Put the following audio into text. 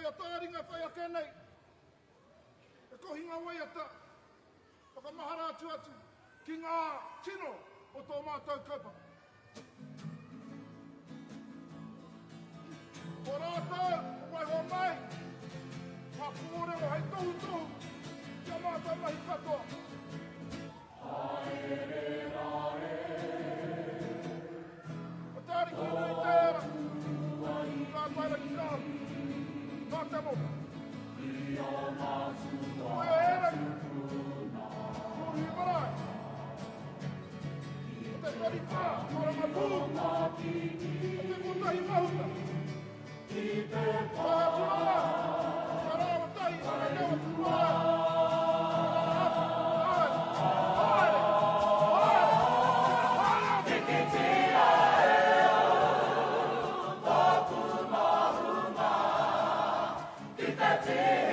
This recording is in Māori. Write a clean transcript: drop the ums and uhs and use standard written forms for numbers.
a tāringa whai a kenei. E ko hinga wai ata. Whakamahara atu atu. Ki ngā tino o tō mātou kapa. Ko rātou, o wai ho mai. Ka kumore o hei tohu tohu. Kia mātou mahi katoa. O tāri ki nei te era. Ka taira ki nā. Nā te mo. Koe o era. Kori i marae. O te peri pā. Kora ma pū. O te kutahi mahuta. Ka turana. Ka rāwa tahi. Ka rewa turana. That's it.